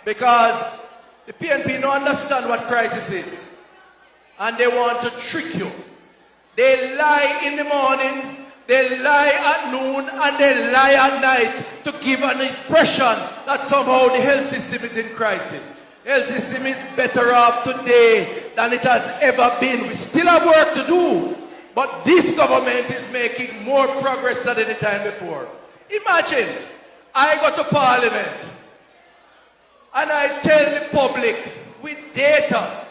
Because the PNP don't understand what crisis is. And they want to trick you. They lie in the morning, they lie at noon, and they lie at night to give an impression that somehow the health system is in crisis. The health system is better off today than it has ever been. We still have work to do, but this government is making more progress than any time before. Imagine, I go to Parliament, and I tell the public with data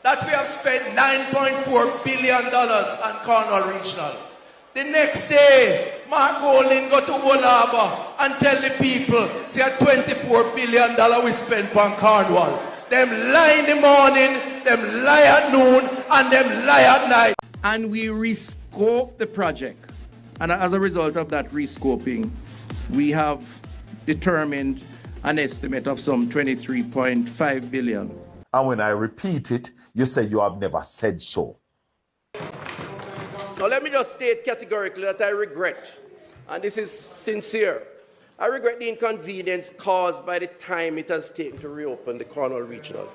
that we have spent $9.4 billion on Cornwall Regional. The next day, Mark Golding go to Wolaba and tell the people, see a $24 billion we spent on Cornwall. Them lie in the morning, them lie at noon, and them lie at night. And we rescope the project. And as a result of that rescoping, we have determined an estimate of some $23.5 billion. And when I repeat it, you say you have never said so. Now let me just state categorically that I regret, and this is sincere, I regret the inconvenience caused by the time it has taken to reopen the Cornwall Regional.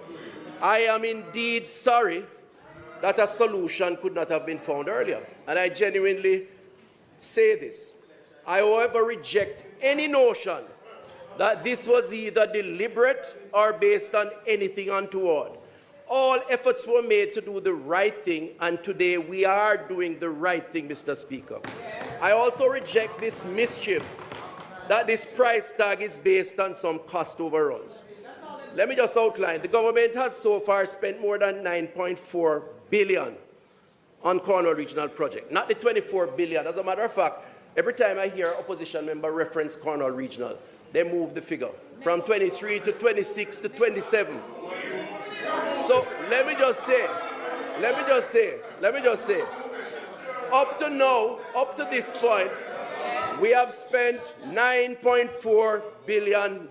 I am indeed sorry that a solution could not have been found earlier, and I genuinely say this. I, however, reject any notion that this was either deliberate or based on anything untoward. All efforts were made to do the right thing, and today we are doing the right thing, Mr. Speaker. I also reject this mischief that this price tag is based on some cost overruns. Let me just outline. The government has so far spent more than $9.4 billion on Cornwall Regional project, not the $24 billion. As a matter of fact, every time I hear opposition member reference Cornwall Regional, they move the figure from 23 to 26 to 27. So let me just say, up to now, up to this point, we have spent $9.4 billion,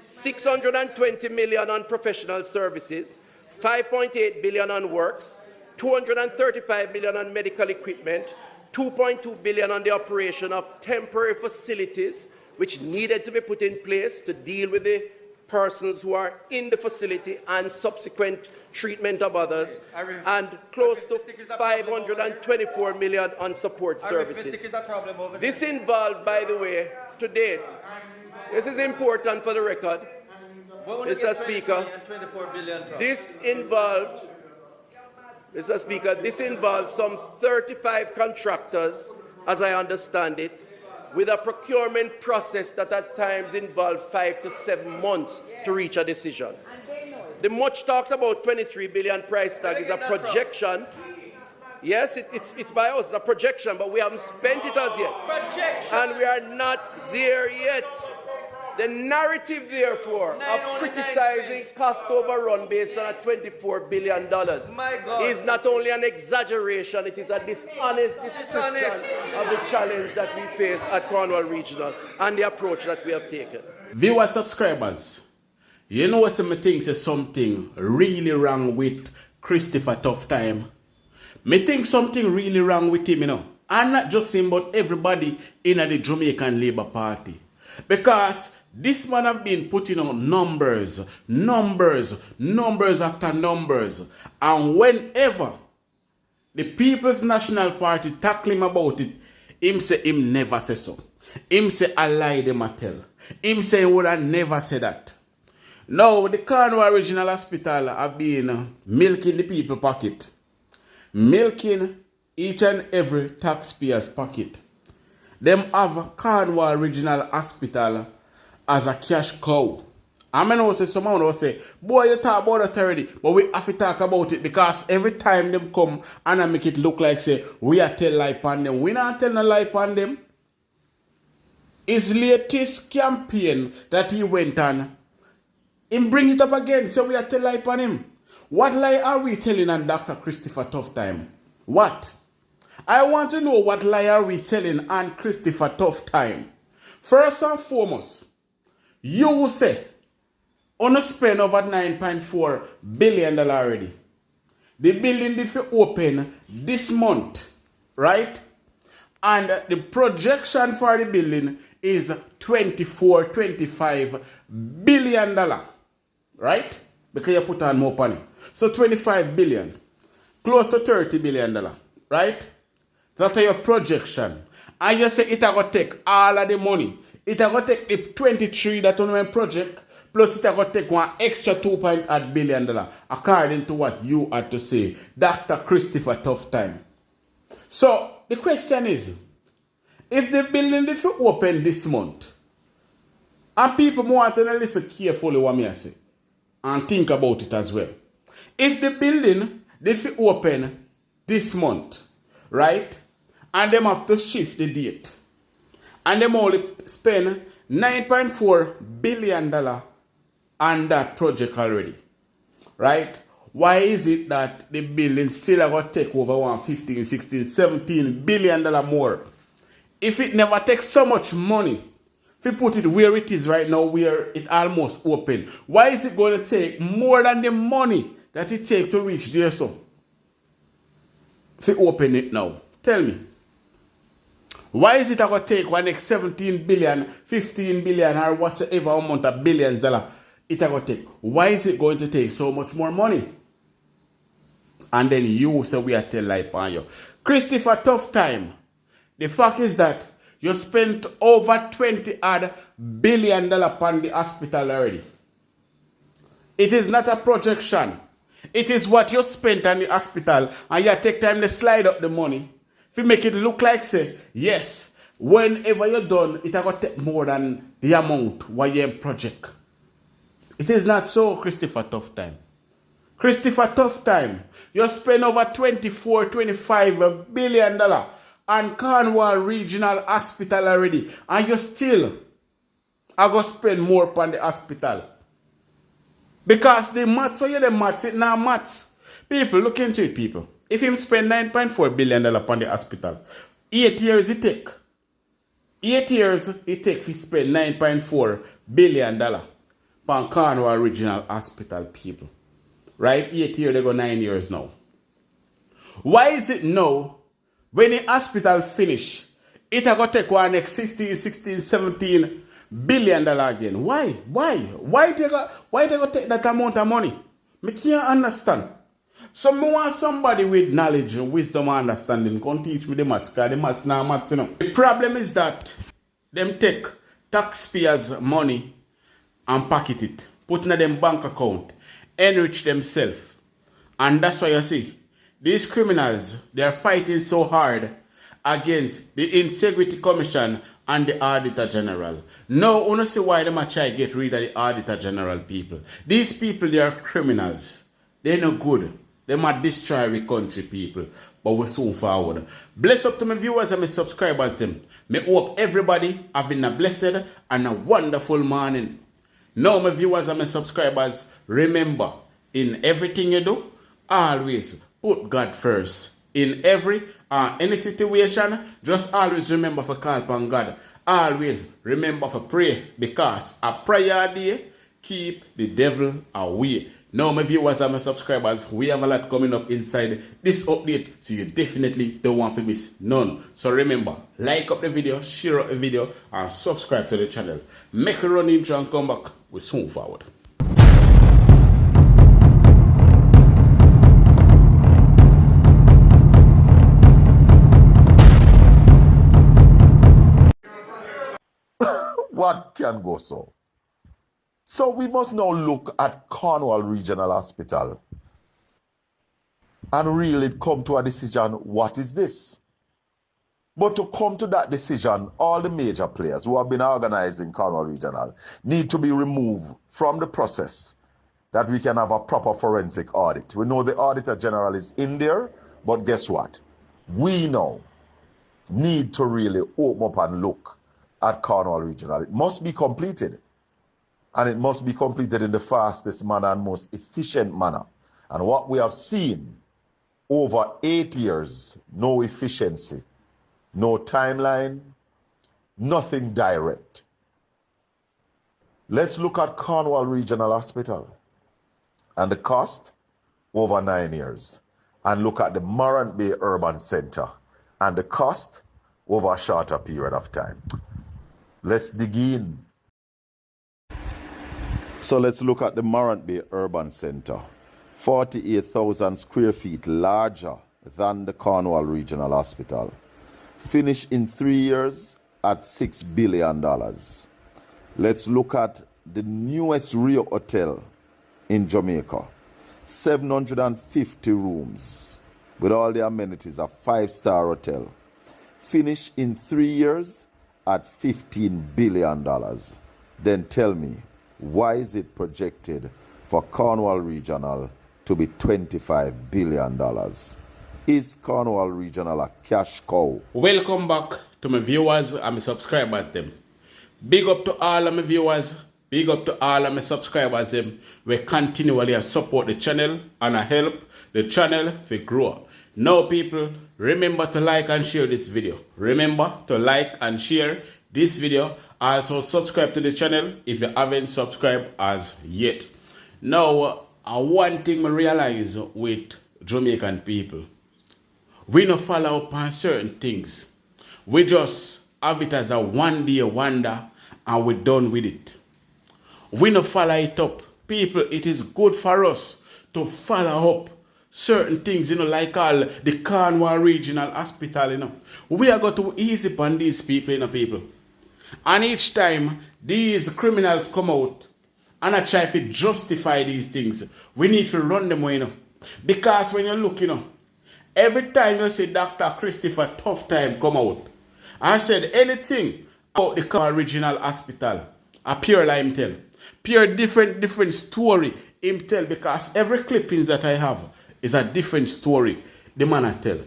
$620 million on professional services, $5.8 billion on works, $235 million on medical equipment, $2.2 billion on the operation of temporary facilities, which needed to be put in place to deal with the persons who are in the facility and subsequent treatment of others, and close to $524 million on support services. This involved, by the way, to date, this is important for the record, Mr. Speaker, this involved some 35 contractors, as I understand it, with a procurement process that at times involved 5 to 7 months to reach a decision. The much talked about $23 billion price tag is a projection. Yes, it's by us, it's a projection, but we haven't spent it as yet. And we are not there yet. The narrative, therefore, of criticizing cost overrun based on a $24 billion is not only an exaggeration, it is a dishonest description of the challenge that we face at Cornwall Regional and the approach that we have taken. Viewer subscribers, you know what some things is something really wrong with Christopher Tufton. Me think something really wrong with him, you know. And not just him, but everybody in the Jamaican Labour Party. Because this man have been putting on numbers after numbers. And whenever the People's National Party tackle him about it, him say him never say so. Him say I lie them a tell. Him say he would have never said that. Now the Cornwall Regional Hospital have been milking the people pocket. Milking each and every taxpayer's pocket. Them have Cornwall Regional Hospital as a cash cow. I know say someone will say, boy, you talk about that already, but we have to talk about it because every time them come and I make it look like say we are tell lie on them. We not tell no lie on them. His latest campaign that he went on, him bring it up again, so we are tell lie on him. What lie are we telling on Dr. Christopher Tufton? What? I want to know what lie are we telling on Christopher Tufton. First and foremost, you will say, on a spend over $9.4 billion already. The building did open this month, right? And the projection for the building is $25 billion. right? Because you put on more money. So 25 billion, close to $30 billion, right? That's your projection. And you say it going to take all of the money. It going to take the 23 that on my project, plus it going to take one extra $2.8 billion, according to what you had to say, Dr. Christopher Tufton. So the question is, if the building did open this month, and people want to listen carefully what me I say, and think about it as well. If the building did open this month, right, and them have to shift the date, and them only spend $9.4 billion on that project already, right? Why is it that the building still going to take over $15, $16, $17 billion more? If it never takes so much money, if you put it where it is right now, where it almost open, why is it going to take more than the money that it takes to reach there? So, if you open it now, tell me. Why is it going to take one next 17 billion, 15 billion, or whatsoever amount of billions dollars it going to take? Why is it going to take so much more money? And then you say we are tell lie on you. Christopher, tough time. The fact is that you spent over $20 billion on the hospital already. It is not a projection. It is what you spent on the hospital, and you take time to slide up the money. If you make it look like, say, yes, whenever you're done, it will take more than the amount what you project. It is not so, Christopher Tufton. Christopher Tufton, you spend over $25 billion on Cornwall Regional Hospital already, and you still are going to spend more upon the hospital. Because the maths, where you the maths, it now maths. People, look into it, people. If him spend $9.4 billion upon the hospital, 8 years it take. 8 years it take to spend $9.4 billion upon Cornwall Regional Hospital, people. Right? 8 years, they go 9 years now. Why is it now, when the hospital finish, it going to take one next 15, 16, 17 billion dollar again? Why? Why they go take that amount of money? Me can't understand. So me want somebody with knowledge, wisdom, and understanding can teach me the maths, because the maths now maths, you know. The problem is that them take taxpayers' money and pocket it, put in them bank account, enrich themselves. And that's why you see, these criminals, they are fighting so hard against the Integrity Commission and the Auditor General. Now, you see why they try to get rid of the Auditor General, people. These people, they are criminals. They're no good. They might destroy the country, people. But we're soon forward. Bless up to my viewers and my subscribers, them. May hope everybody having a blessed and a wonderful morning. Now, my viewers and my subscribers, remember, in everything you do, always put God first. In any situation, just always remember to call upon God. Always remember to pray, because a prayer day keep the devil away. Now, my viewers and my subscribers, we have a lot coming up inside this update, so you definitely don't want to miss none. So remember, like up the video, share up the video, and subscribe to the channel. Make a run intro and come back. We'll soon forward. What can go so? So we must now look at Cornwall Regional Hospital and really come to a decision, what is this? But to come to that decision, all the major players who have been organizing Cornwall Regional need to be removed from the process, that we can have a proper forensic audit. We know the Auditor General is in there, but guess what? We now need to really open up and look at Cornwall Regional. It must be completed. And it must be completed in the fastest manner and most efficient manner. And what we have seen over 8 years, no efficiency, no timeline, nothing direct. Let's look at Cornwall Regional Hospital and the cost over 9 years. And look at the Morant Bay Urban Center and the cost over a shorter period of time. Let's dig in. So let's look at the Morant Bay Urban Centre. 48,000 square feet larger than the Cornwall Regional Hospital. Finished in 3 years at $6 billion. Let's look at the newest Rio Hotel in Jamaica. 750 rooms with all the amenities, a 5-star hotel. Finished in 3 years at $15 billion. Then tell me, why is it projected for Cornwall Regional to be $25 billion? Is Cornwall Regional a cash cow? Welcome back to my viewers and my subscribers them. Big up to all of my viewers, big up to all of my subscribers them. We continually support the channel and help the channel to grow. Now people, remember to like and share this video. Remember to like and share this video. Also subscribe to the channel if you haven't subscribed as yet. Now, one thing I realize with Jamaican people, we don't follow up on certain things. We just have it as a one-day wonder and we're done with it. We don't follow it up. People, it is good for us to follow up certain things, like all the Cornwall Regional Hospital, We are going to easy on these people, people. And each time these criminals come out and I try to justify these things, we need to run them away, Because when you look, every time you see Dr. Christopher Tufton come out, I said anything about the Cornwall Regional Hospital, a pure lie him tell. Pure different story him tell, because every clippings that I have is a different story the man I tell.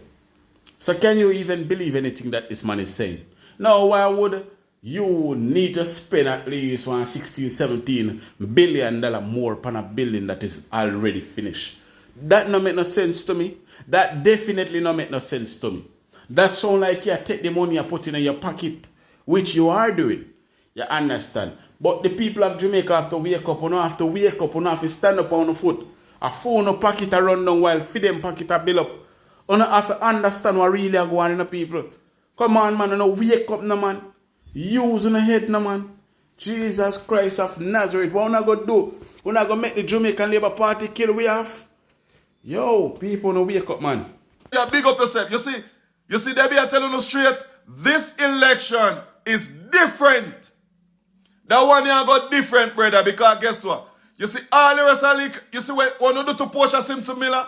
So can you even believe anything that this man is saying? Now why would you need to spend at least $16-17 billion more upon a building that is already finished? That no make no sense to me. That definitely no make no sense to me. That sound like you take the money and put it in your pocket, which you are doing. You understand? But the people of Jamaica have to wake up, have to stand up on the foot. A phone or pocket a run down while feed them pocket a bill up. You have to understand what really are going on in the people. Come on, man, wake up, no man. Use on the head, no man. Jesus Christ of Nazareth. What are going to do? We're not going to make the Jamaican Labour Party kill we have? Yo, people, no wake up, man. Yeah, big up yourself. You see, they be telling us straight, this election is different. That one here got different, brother, because guess what? You see, all the rest of the, you see what you do to Portia Simpson Miller?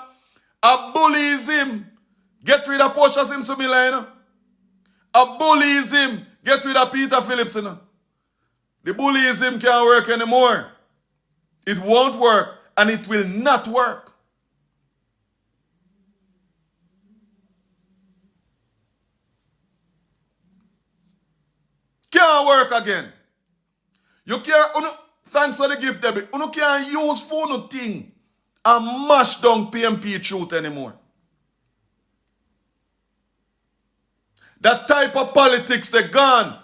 A bullies him. Get rid of Portia Simpson Miller, A bullies him. Get rid of Peter Phillips, The bullyism can't work anymore. It won't work, and it will not work. Can't work again. You can't, thanks for the gift, Debbie. You can't use phone thing and mash down PMP truth anymore. That type of politics, they gone.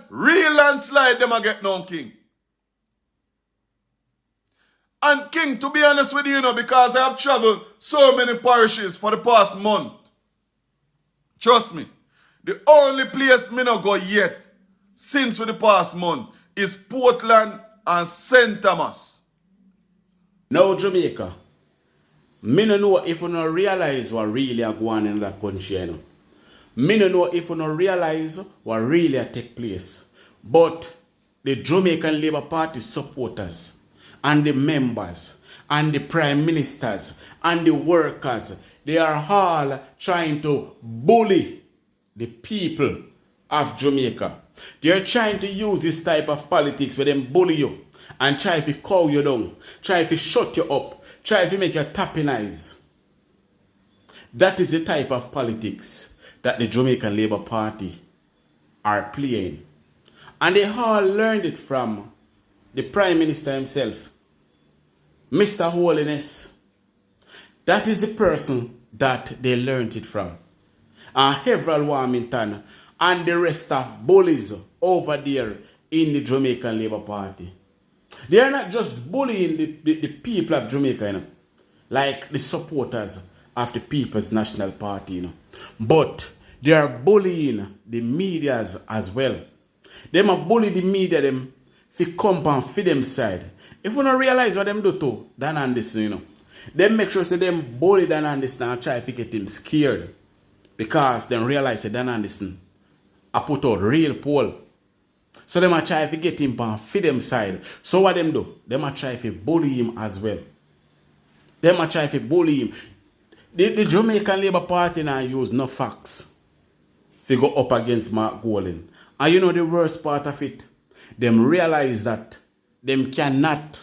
Real landslide, them a get no king. And king, to be honest with you, because I have traveled so many parishes for the past month. Trust me, the only place me not go yet, since for the past month, is Portland and St. Thomas. Now Jamaica, me no know if you no realize what really are going on in that country, Me no know if you no realize what really take place. But the Jamaican Labour Party supporters and the members and the prime ministers and the workers, they are all trying to bully the people of Jamaica. They are trying to use this type of politics where them bully you and try to cow you down, try to shut you up, try to make you tapping eyes. That is the type of politics that the Jamaican Labour Party are playing. And they all learned it from the Prime Minister himself, Mr. Holness. That is the person that they learned it from. And Harold Warmington and the rest of bullies over there in the Jamaican Labour Party. They are not just bullying the people of Jamaica, like the supporters of the People's National Party, but they are bullying the media as well. They are bully the media them fi come and fi them side. If we don't realize what them do to Dan Anderson, you know, them make sure say them bully Dan Anderson and try to get him scared. Because them realize that Dan Anderson I put out real poll. So them a try to get him on feed them side. So what them do? Them a try to bully him as well. Them a try to bully him. The Jamaican Labour Party now use no facts to go up against Mark Golding. And you know the worst part of it? Them realize that them cannot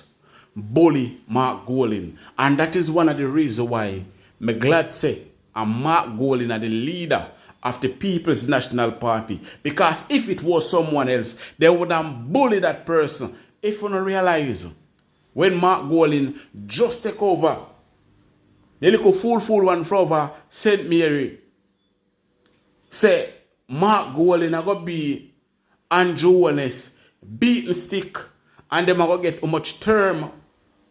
bully Mark Golding. And that is one of the reasons why me glad say Mark Golding are the leader of the People's National Party. Because if it was someone else, they would have bullied that person. If you don't realize, when Mark Golding just take over, the little fool one from over St. Mary, say Mark Golding are going to be Andrew Holness, beaten stick, and them are going to get how much term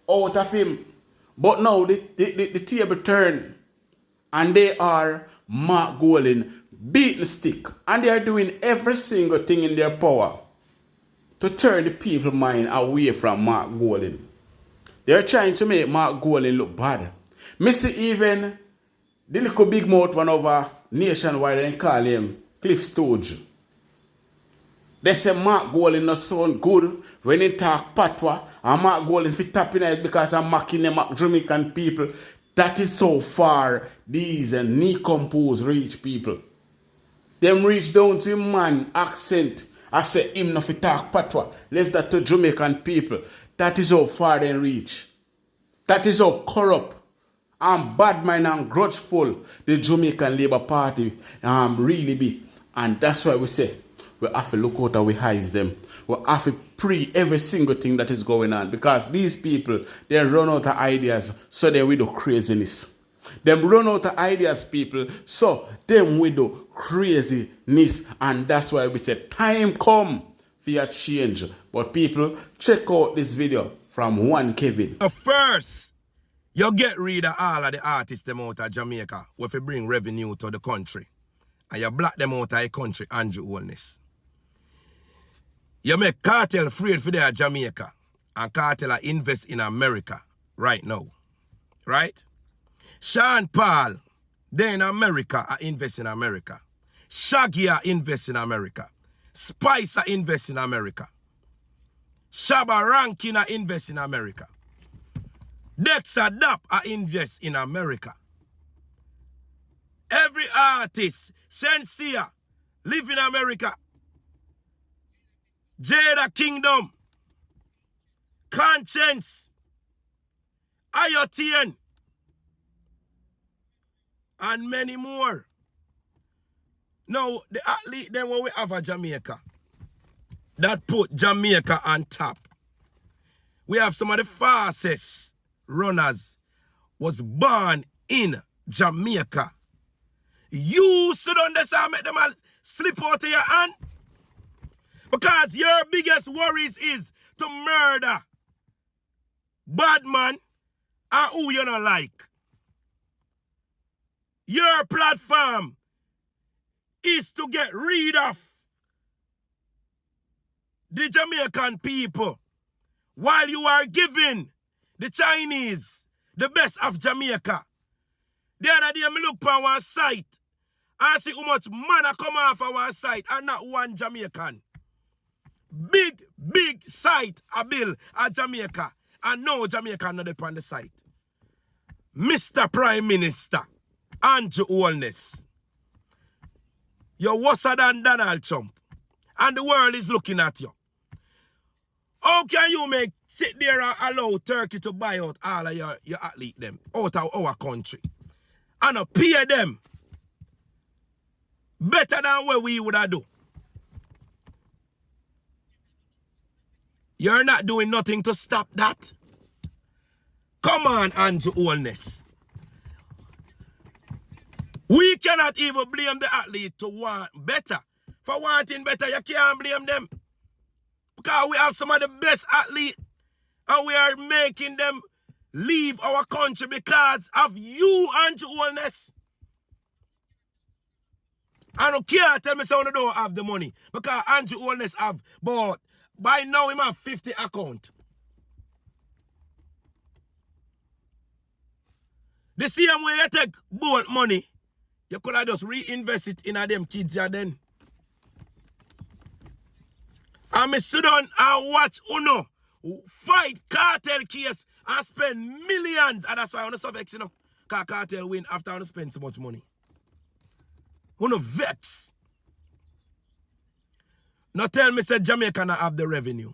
out of him. But now the table turn, and they are Mark Golding, beaten stick, and they are doing every single thing in their power to turn the people's mind away from Mark Golding. They are trying to make Mark Golding look bad. Me see even the little big mouth one over nationwide and call him Cliff Stooge. They say Mark Golding not sound good when he talk patwa, and Mark Golding fit tapping it because I'm mocking them Jamaican people. That is so far these knee-composed rich people. Them reach down to him man accent. I say him not fit talk patwa. Left that to Jamaican people. That is how far they reach. That is how corrupt and bad mind and grudgeful the Jamaican Labour Party really be. And that's why we say we have to look out and we hide them. We have to pre every single thing that is going on. Because these people, they run out of ideas, so they will do craziness. Them run out of ideas, people, so them will do craziness. And that's why we say time come for your change. But people, check out this video from one Kevin. First, you get rid of all of the artists them out of Jamaica, if you bring revenue to the country. And you black them out of the country, Andrew Holness. You make Kartel afraid for their Jamaica. And Kartel are invest in America right now. Right? Sean Paul, they in America are invest in America. Shaggy are invest in America. Spice are invest in America. Shabba Rankin are invest in America. Dexter Dap are invest in America. Every artist, Shensia, live in America. Jada Kingdom, Conscience, IOTN, and many more. Now, the athlete then what we have a Jamaica, that put Jamaica on top. We have some of the fastest runners was born in Jamaica. You sit on this and make them all slip out of your hand. Because your biggest worries is to murder bad man and who you don't like. Your platform is to get rid of the Jamaican people while you are giving the Chinese the best of Jamaica. The other day, I look on one site and see how much money come off our site and not one Jamaican. Big site a bill at Jamaica and no Jamaican not upon the site. Mr. Prime Minister, Andrew Holness, you're worse than Donald Trump and the world is looking at you. How can you sit there and allow Turkey to buy out all of your athlete them out of our country and pay them better than what we would have do? You're not doing nothing to stop that. Come on, Andrew Holness. We cannot even blame the athlete to want better. For wanting better, you can't blame them. Because we have some of the best athletes and we are making them leave our country because of you, Andrew Holness. I don't care, tell me someone don't have the money. Because Andrew Holness have bought. By now, him have 50 account. The same way you take both money, you could have just reinvest it in a them kids here then. And me sit down and watch Uno fight Kartel case and spend millions. And that's why I want to so vex, you know. Because Kartel win after I want to spend so much money. Uno vex. Now tell me say Jamaica not have the revenue.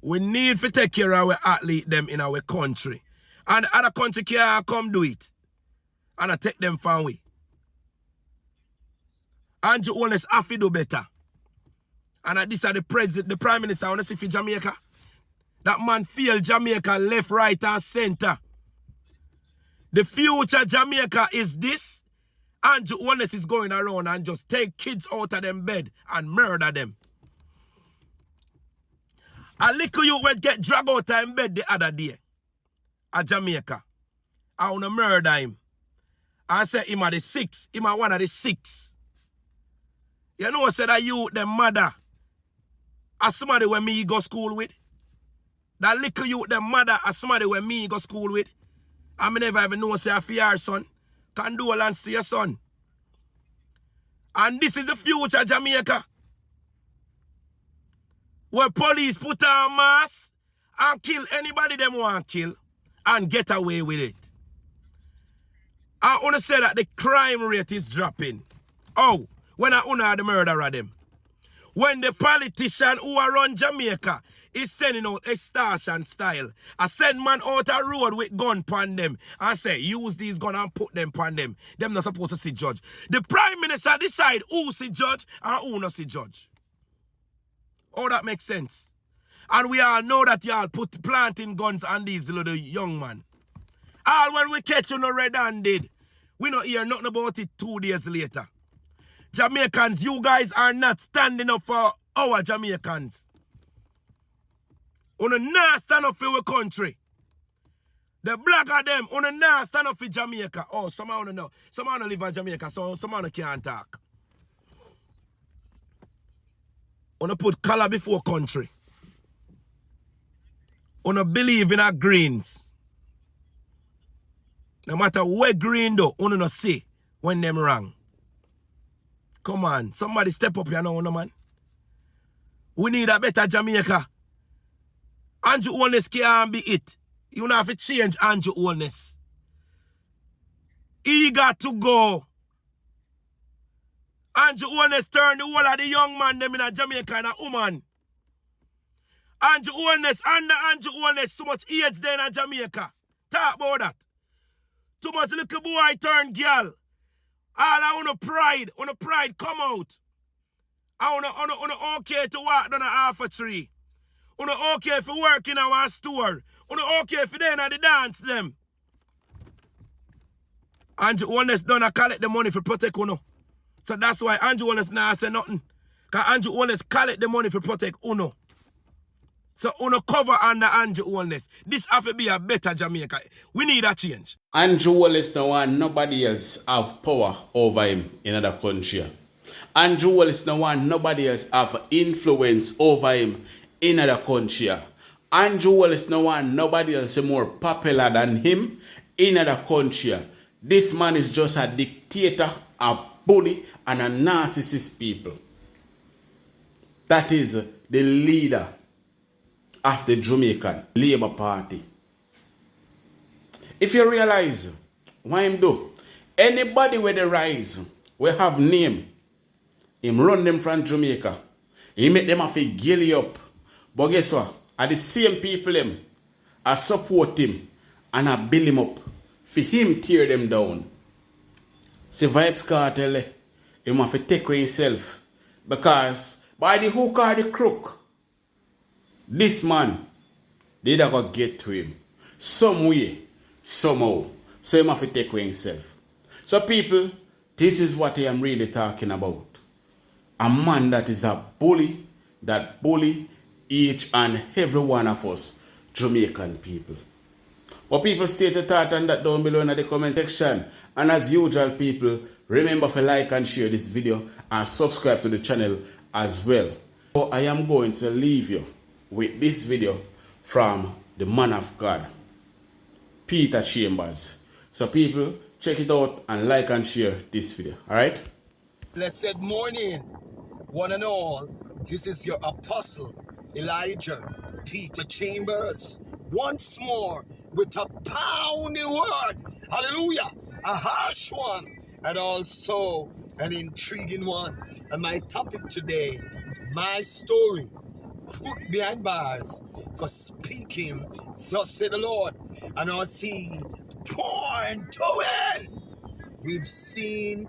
We need to take care of our athlete them in our country. And other country can come do it. And I take them far away. Andrew Holness have to do better. And this are the president, the prime minister, I want to see for Jamaica. That man failed Jamaica left, right, and center. The future Jamaica is this. Andrew Holness is going around and just take kids out of them bed and murder them. A little you will get dragged out of him bed the other day. At Jamaica. I want to murder him. I said him are the 6. Him are one of the 6. You know, said that you, the mother, as somebody when me go school with. That little you, the mother, as somebody when me go school with. I never even know say for your son. Condolence to your son. And this is the future Jamaica. Where police put on mask and kill anybody them want to kill and get away with it. I want to say that the crime rate is dropping. Oh, when I honor the murder of them. When the politician who are run Jamaica is sending out extortion style. I send man out a road with gun pan them and say, use these gun and put them pan them. Them not supposed to see judge. The prime minister decide who see judge and who not see judge. Oh, that makes sense. And we all know that y'all put planting guns on these little young man. All when we catch you no red-handed, we not hear nothing about it 2 days later. Jamaicans, you guys are not standing up for our Jamaicans. You not stand up for our country. The black of them, you not stand up for Jamaica. Oh, someone don't know. Someone don't live in Jamaica, so someone can't talk. You put color before country. You believe in our greens. No matter where green though, you don't see when them wrong. Come on, somebody step up here now, no man. We need a better Jamaica. Andrew Holness can't be it. You don't have to change Andrew Holness. He got to go. Andrew Holness turned the whole of the young man them in a Jamaica and a woman. Andrew Holness, under Andrew Holness, so much AIDS there in a Jamaica. Talk about that. Too much little boy turn girl. All I want pride come out. I want okay to walk down a half a tree. I okay for work in our store. I okay for them at the dance them. Andrew Holness done a collect the money for protect Uno. So that's why Andrew Holness now say nothing. Because Andrew Holness collect the money for protect Uno. So Uno cover under Andrew Holness. This have to be a better Jamaica. We need a change. Andrew Holness no want nobody else have power over him in another country. Andrew Holness no want nobody else have influence over him in another country. Andrew Holness no want nobody else more popular than him in another country. This man is just a dictator, a bully, and a narcissist people. That is the leader of the Jamaican Labour Party. If you realize why him do, anybody with the rise will have name. Him run them from Jamaica. He make them have to gilly up. But guess what? Are the same people him I support him and I build him up. For him tear them down. See Vibes Kartel, him have to take away himself. Because by the hook or the crook, this man, they don't go get to him. Some way, somehow. So him have to take away himself. So people, this is what I am really talking about. A man that is a bully, that bully each and every one of us Jamaican people. But people state a thought on that down below in the comment section. And as usual people, remember to like and share this video and subscribe to the channel as well. So I am going to leave you with this video from the man of God. Peter Chambers. So people, check it out and like and share this video. Alright? Blessed morning, one and all. This is your apostle, Elijah Peter Chambers, once more with a pounding word. Hallelujah. A harsh one and also an intriguing one. And my topic today, my story, put behind bars for speaking, thus said the Lord. And our theme, born to win. We've seen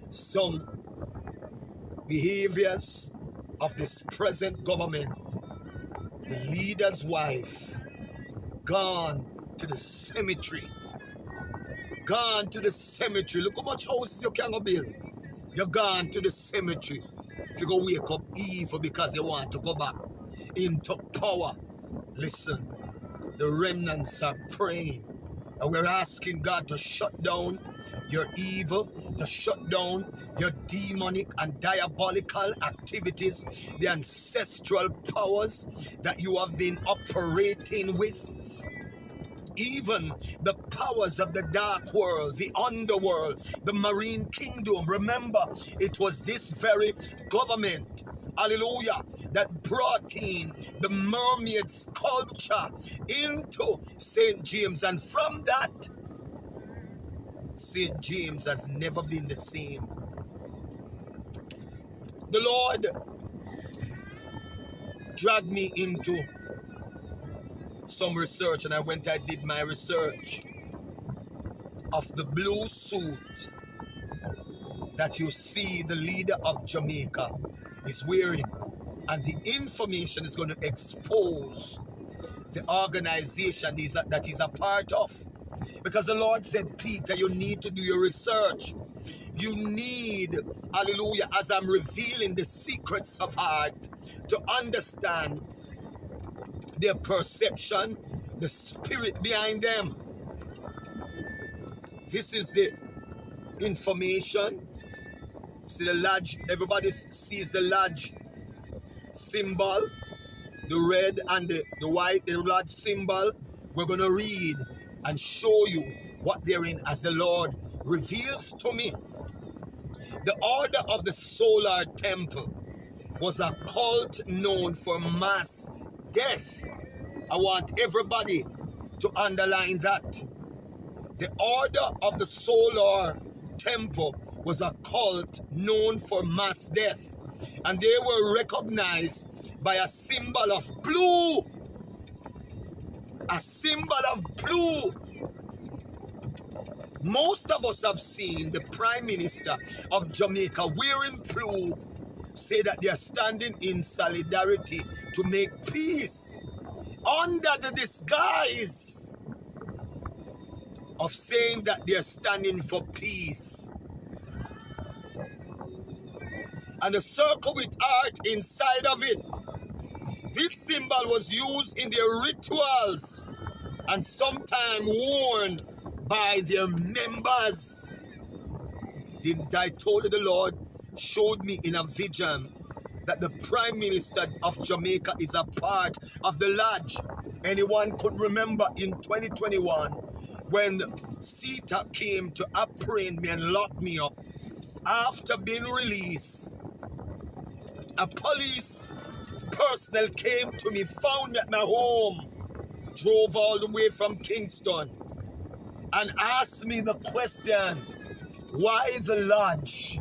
some behaviors of this present government. The leader's wife gone to the cemetery. Gone to the cemetery. Look how much houses you can go build. You're gone to the cemetery to go wake up evil because you want to go back into power. Listen, the remnants are praying, and we're asking God to shut down your evil, to shut down your demonic and diabolical activities, the ancestral powers that you have been operating with, even the powers of the dark world, the underworld, the marine kingdom. Remember, it was this very government, hallelujah, that brought in the mermaid sculpture into St. James, and from that, St. James has never been the same. The Lord dragged me into some research, and I did my research of the blue suit that you see the leader of Jamaica is wearing, and the information is going to expose the organization that he's a part of. Because the Lord said, Peter, you need to do your research. You need, hallelujah, as I'm revealing the secrets of heart, to understand their perception, the spirit behind them. This is the information. See the lodge, everybody sees the lodge symbol, the red and the white, the lodge symbol. We're going to read and show you what they're in as the Lord reveals to me. The order of the solar temple was a cult known for mass death. I want everybody to underline that. The order of the solar temple was a cult known for mass death, and they were recognized by a symbol of blue. A symbol of blue. Most of us have seen the Prime Minister of Jamaica wearing blue, say that they are standing in solidarity to make peace, under the disguise of saying that they are standing for peace. And a circle with art inside of it. This symbol was used in their rituals and sometimes worn by their members. Didn't I told you the Lord showed me in a vision that the Prime Minister of Jamaica is a part of the lodge? Anyone could remember in 2021 when CETA came to apprehend me and lock me up after being released. A police personnel came to me, found me at my home, drove all the way from Kingston, and asked me the question, why the lodge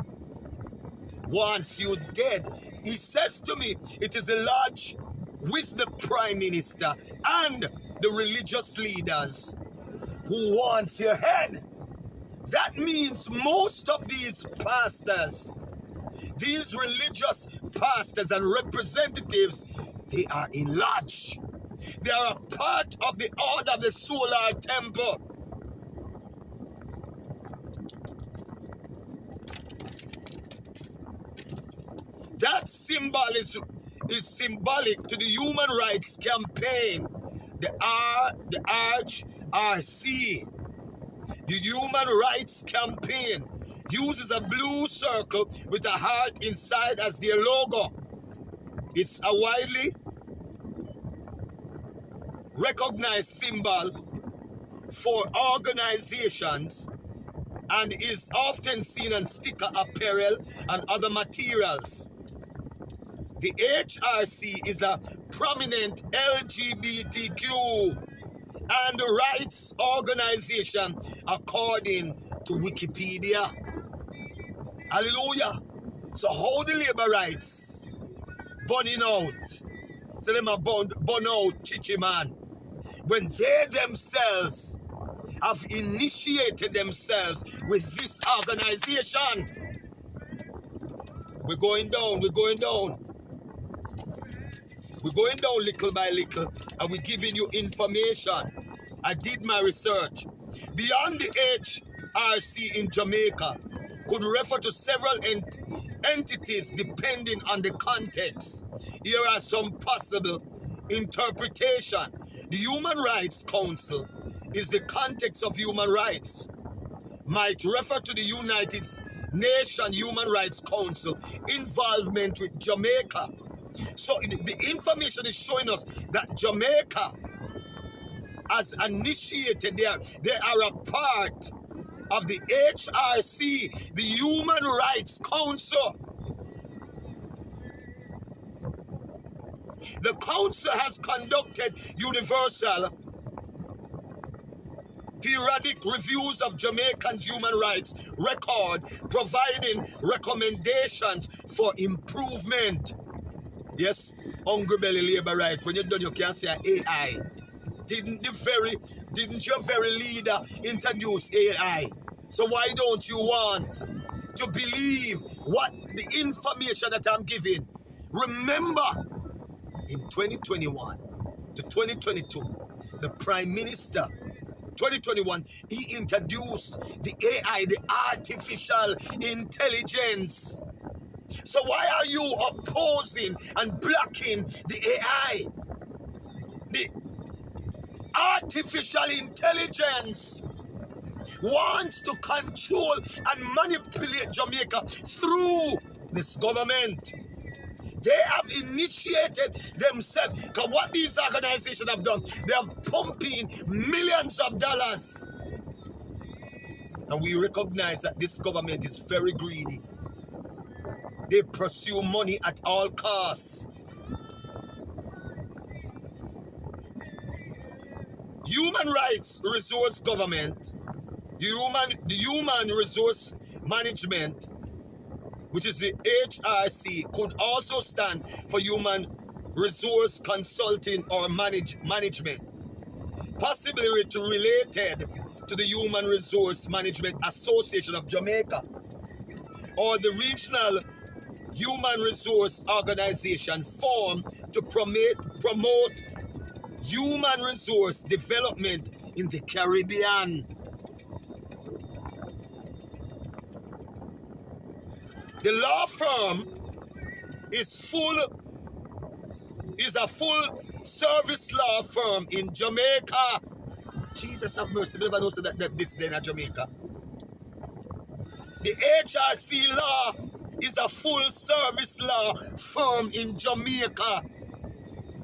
wants you dead? He says to me, it is a lodge with the Prime Minister and the religious leaders who wants your head. That means most of these pastors, these religious pastors and representatives, they are in lodge. They are a part of the order of the solar temple. That symbol is symbolic to the human rights campaign, the RC. The human rights campaign uses a blue circle with a heart inside as their logo. It's a widely recognized symbol for organizations and is often seen on sticker apparel and other materials. The HRC is a prominent LGBTQ and rights organization according to Wikipedia. Hallelujah. So how the labor rights burning out? So them a burn out, chichi man. When they themselves have initiated themselves with this organization. We're going down. We're going down little by little, and we're giving you information. I did my research. Beyond the HRC in Jamaica could refer to several entities depending on the context. Here are some possible interpretation. The Human Rights Council is the context of human rights. Might refer to the United Nations Human Rights Council involvement with Jamaica. So the information is showing us that Jamaica has initiated, they are a part of the HRC, the Human Rights Council. The council has conducted universal periodic reviews of Jamaicans' human rights record, providing recommendations for improvement. Yes, hungry belly labor right. When you're done, you can say AI. Didn't your very leader introduce AI? So why don't you want to believe what the information that I'm giving? Remember, in 2021 to 2022, the Prime Minister, 2021, he introduced the AI, the artificial intelligence. So why are you opposing and blocking the AI? The artificial intelligence wants to control and manipulate Jamaica through this government. They have initiated themselves. Because what these organizations have done, they have pumping millions of dollars. And we recognize that this government is very greedy. They pursue money at all costs. Human Rights Resource Government, the Human Resource Management, which is the HRC, could also stand for Human Resource Consulting or Management, possibly related to the Human Resource Management Association of Jamaica, or the Regional Human Resource Organization formed to promote human resource development in the Caribbean. The law firm is a full service law firm in Jamaica. Jesus have mercy, we never know that this is in Jamaica. The HRC law is a full service law firm in Jamaica,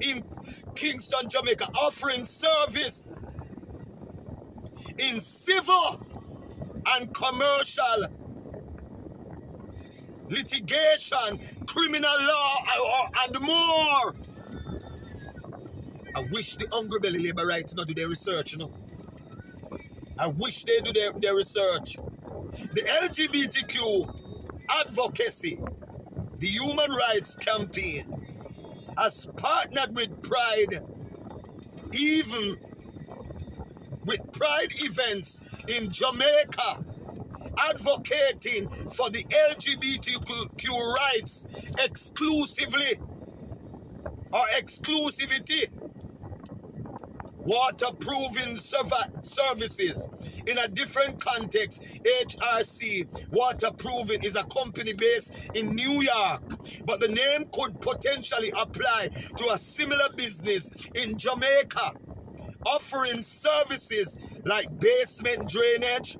in Kingston, Jamaica, offering service in civil and commercial litigation, criminal law, and more. I wish the hungry belly labor rights not do their research, you know. I wish they do their research. The LGBTQ advocacy, the Human Rights Campaign, has partnered with Pride, even with Pride events in Jamaica, advocating for the LGBTQ rights exclusively or exclusivity. Waterproofing services. In a different context, HRC Waterproofing is a company based in New York, but the name could potentially apply to a similar business in Jamaica, offering services like basement drainage,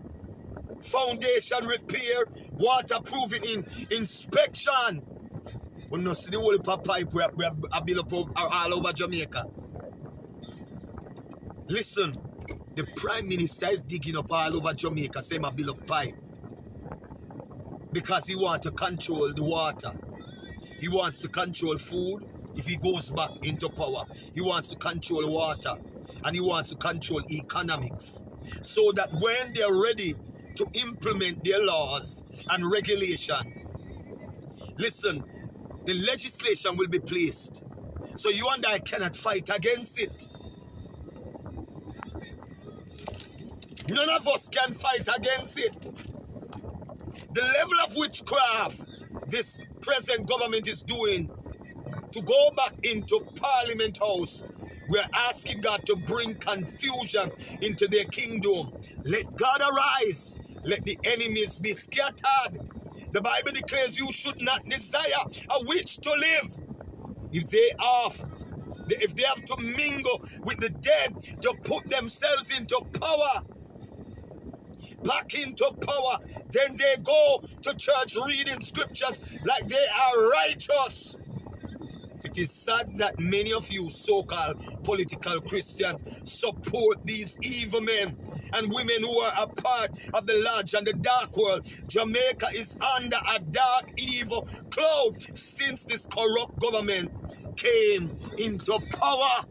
foundation repair, waterproofing inspection. We don't see the whole pipe we built up all over Jamaica. Listen, The Prime Minister is digging up all over Jamaica, saying I build up pipe. Because he wants to control the water. He wants to control food if he goes back into power. He wants to control water. And he wants to control economics. So that when they're ready to implement their laws and regulation, listen, the legislation will be placed. So you and I cannot fight against it. None of us can fight against it. The level of witchcraft this present government is doing to go back into Parliament House, we're asking God to bring confusion into their kingdom. Let God arise. Let the enemies be scattered. The Bible declares you should not desire a witch to live. If they have to mingle with the dead to put themselves into power, back into power, then they go to church reading scriptures like they are righteous. It is sad that many of you so-called political Christians support these evil men and women who are a part of the large and the dark world. Jamaica is under a dark evil cloud since this corrupt government came into power.